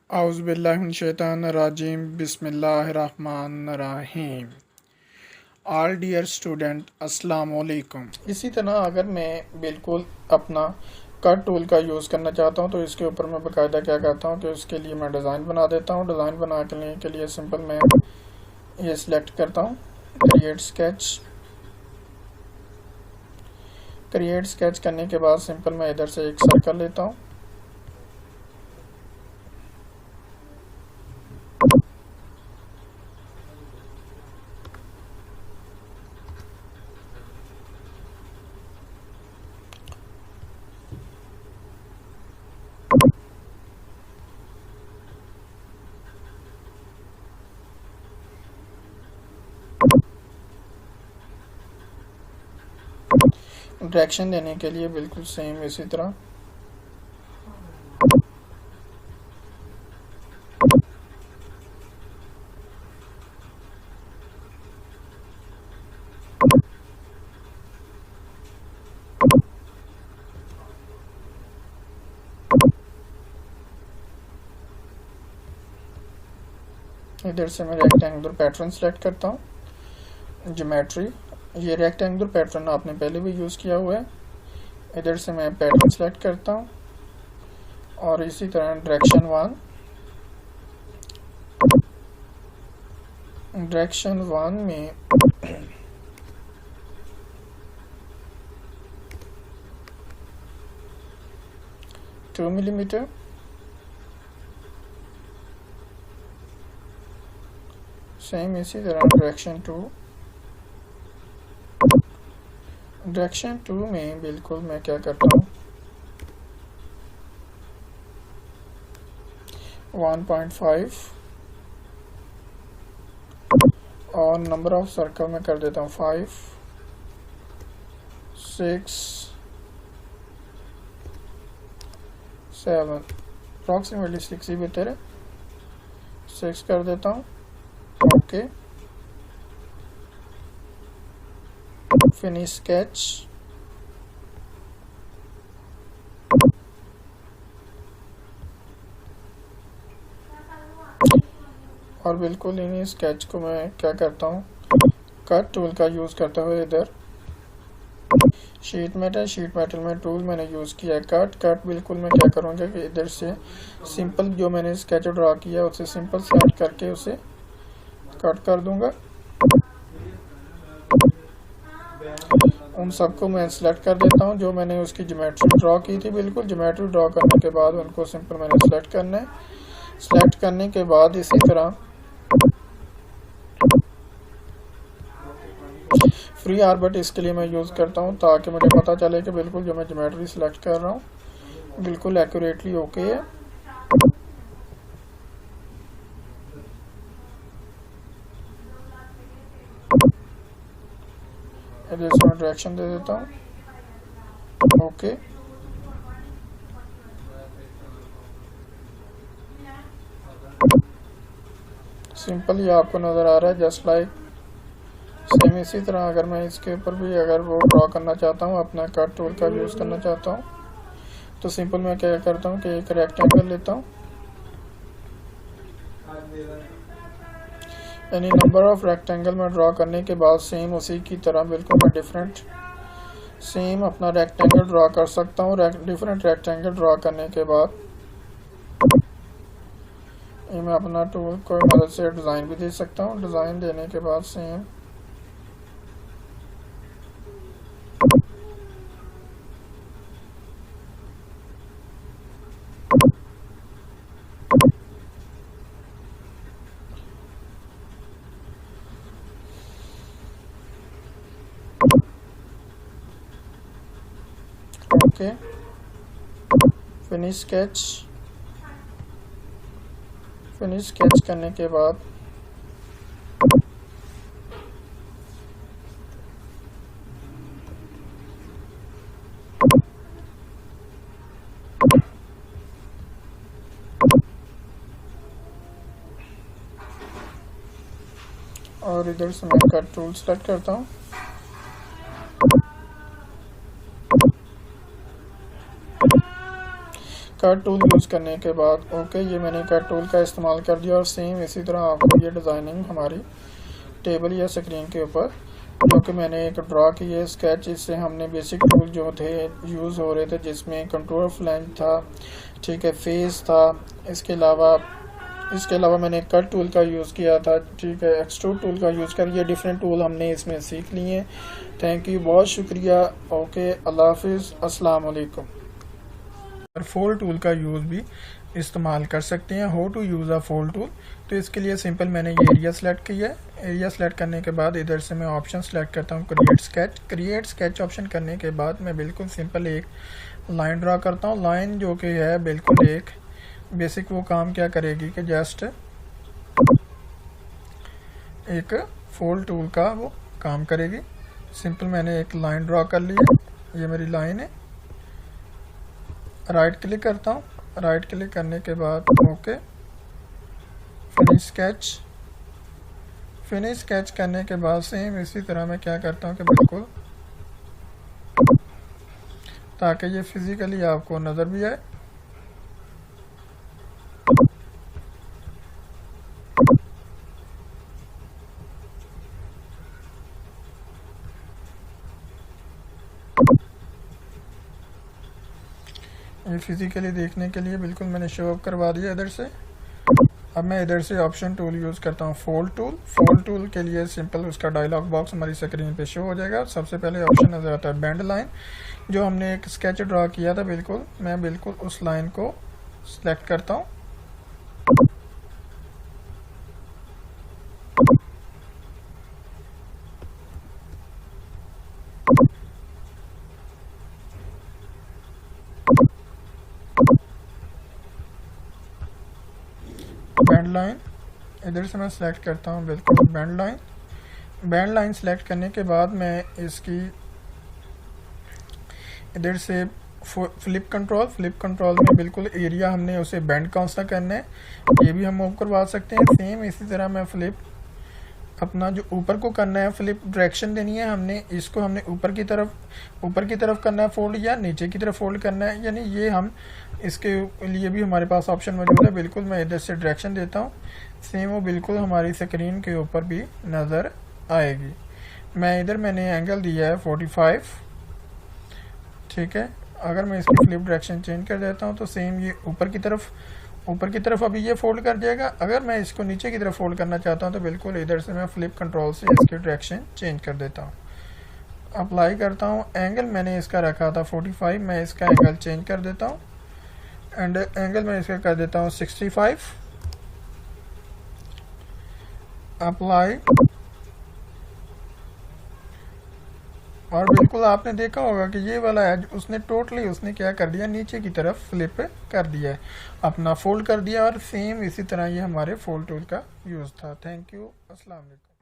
औज़ुबिल्लाहिमिनश्शैतानिर्रजीम बिस्मिल्लाहिर्रहमानिर्रहीम। All dear student अस्सलाम वालेकुम। इसी तरह अगर मैं बिल्कुल अपना कट टूल का यूज़ करना चाहता हूँ तो इसके ऊपर मैं बाकायदा क्या करता हूँ कि उसके लिए मैं डिज़ाइन बना देता हूँ। डिज़ाइन बनाने के लिए सिंपल मैं ये सिलेक्ट करता हूँ क्रिएट स्केच करने के बाद सिंपल मैं इधर से एक सर्कल लेता हूँ। डायरेक्शन देने के लिए बिल्कुल सेम इसी तरह इधर से मैं रेक्टेंगुलर पैटर्न सेलेक्ट करता हूँ। ज्योमेट्री, ये रेक्टेंगुलर पैटर्न आपने पहले भी यूज़ किया हुआ है। इधर से मैं पैटर्न सेलेक्ट करता हूँ और इसी तरह डायरेक्शन वन में 2 मिलीमीटर, सेम इसी तरह डायरेक्शन टू में बिल्कुल मैं क्या करता हूँ 1.5 और नंबर ऑफ सर्कल में कर देता हूँ 5, 6, 7, अप्रॉक्सीमेटली 6 ही बेहतर है, 6 कर देता हूँ। ओके, फिनिश स्केच और बिल्कुल इन्हीं स्केच को मैं क्या करता हूँ कट टूल का यूज़ करते हुए इधर शीट मेटल में टूल मैंने यूज़ किया है कट बिल्कुल मैं क्या करूँगा कि इधर से सिंपल जो मैंने स्केच ड्रा किया उसे सिंपल सेलेक्ट करके उसे कट कर दूंगा। उन सबको मैं सिलेक्ट कर देता हूं जो मैंने उसकी ज्योमेट्री ड्रॉ की थी। बिल्कुल ज्योमेट्री ड्रॉ करने के बाद उनको सिंपल मैंने सिलेक्ट करना है। सिलेक्ट करने के बाद इसी तरह फ्री आर्बिट इसके लिए मैं यूज़ करता हूं ताकि मुझे पता चले कि बिल्कुल जो मैं ज्योमेट्री सिलेक्ट कर रहा हूं बिल्कुल एक्यूरेटली ओके है। इसमें डायरेक्शन दे देता हूँ ओके। सिंपल ये आपको नज़र आ रहा है जस्ट लाइक सेम इसी तरह अगर मैं इसके ऊपर भी अगर वो ड्रॉ करना चाहता हूँ अपना कट टूल का यूज़ करना चाहता हूँ तो सिंपल मैं क्या करता हूँ कि एक रेक्टेंगल लेता हूँ, यानी नंबर ऑफ रेक्टेंगल में ड्रॉ करने के बाद सेम उसी की तरह बिल्कुल मैं डिफरेंट सेम अपना रेक्टेंगल ड्रॉ कर सकता हूँ। डिफरेंट रेक्टेंगल ड्रॉ करने के बाद ये मैं अपना टूल को मदद से डिज़ाइन भी दे सकता हूँ। डिज़ाइन देने के बाद सेम ओके, फिनिश स्केच करने के बाद और इधर से मैं कट टूल सेलेक्ट करता हूँ। कट टूल यूज़ करने के बाद ओके, ये मैंने कट टूल का इस्तेमाल कर दिया और सेम इसी तरह आपको ये डिज़ाइनिंग हमारी टेबल या स्क्रीन के ऊपर जो कि मैंने एक ड्रा की है स्केच, इससे हमने बेसिक टूल जो थे यूज़ हो रहे थे जिसमें कंट्रोल फ्लैंज था, ठीक है, फेस था, इसके अलावा मैंने कट टूल का यूज़ किया था, ठीक है, एक्सट्रूड टूल का यूज़ कर, ये डिफरेंट टूल हमने इसमें सीख लिए हैं। थैंक यू, बहुत शुक्रिया। ओके, अल्लाह हाफिज़, अस्सलाम वालेकुम। और फोल्ड टूल का यूज़ भी इस्तेमाल कर सकते हैं। How to use a fold tool, तो इसके लिए सिंपल मैंने ये एरिया सेलेक्ट किया है। एरिया सेलेक्ट करने के बाद इधर से मैं ऑप्शन सेलेक्ट करता हूँ क्रिएट स्केच ऑप्शन करने के बाद मैं बिल्कुल सिंपल एक लाइन ड्रा करता हूँ। लाइन जो कि है बिल्कुल एक बेसिक वो काम क्या करेगी कि जस्ट एक फोल्ड टूल का वो काम करेगी। सिंपल मैंने एक लाइन ड्रा कर ली है, ये मेरी लाइन है। राइट क्लिक करता हूँ, राइट क्लिक करने के बाद ओके, फिनिश स्केच करने के बाद सेम इसी तरह मैं क्या करता हूँ कि बिल्कुल ताकि ये फिजिकली आपको नज़र भी आए। ये फिजिकली देखने के लिए बिल्कुल मैंने शो अप करवा दिया इधर से। अब मैं इधर से ऑप्शन टूल यूज़ करता हूँ फोल्ड टूल के लिए सिंपल उसका डायलॉग बॉक्स हमारी स्क्रीन पे शो हो जाएगा। सबसे पहले ऑप्शन नज़र आता है बेंड लाइन, जो हमने एक स्केच ड्रा किया था बिल्कुल मैं बिल्कुल उस लाइन को सिलेक्ट करता हूँ। बैंड लाइन इधर से मैं सिलेक्ट करता हूँ बिल्कुल बैंड लाइन सेलेक्ट करने के बाद मैं इसकी इधर से फ्लिप कंट्रोल में बिल्कुल एरिया हमने उसे बेंड कौन सा करना है ये भी हम मूव करवा सकते हैं। सेम इसी तरह मैं फ्लिप अपना जो ऊपर को करना है फ्लिप डायरेक्शन देनी है हमने, इसको हमने ऊपर की तरफ करना है फोल्ड या नीचे की तरफ फोल्ड करना है, यानी ये हम इसके लिए भी हमारे पास ऑप्शन मौजूद है। बिल्कुल मैं इधर से डायरेक्शन देता हूँ, सेम वो बिल्कुल हमारी स्क्रीन के ऊपर भी नज़र आएगी। मैंने एंगल दिया है 45, ठीक है। अगर मैं इसकी फ्लिप डायरेक्शन चेंज कर देता हूँ तो सेम ये ऊपर की तरफ अभी ये फोल्ड कर जाएगा। अगर मैं इसको नीचे की तरफ फोल्ड करना चाहता हूँ तो बिल्कुल इधर से मैं फ्लिप कंट्रोल से इसकी डायरेक्शन चेंज कर देता हूँ। अप्लाई करता हूँ, एंगल मैंने इसका रखा था 45, मैं इसका एंगल चेंज कर देता हूँ एंड एंगल मैं इसका कर देता हूँ 65। अप्लाई, और बिल्कुल आपने देखा होगा कि ये वाला एज उसने क्या कर दिया, नीचे की तरफ फ्लिप कर दिया है, अपना फोल्ड कर दिया। और सेम इसी तरह ये हमारे फोल्ड टूल का यूज़ था। थैंक यू, अस्सलाम वालेकुम।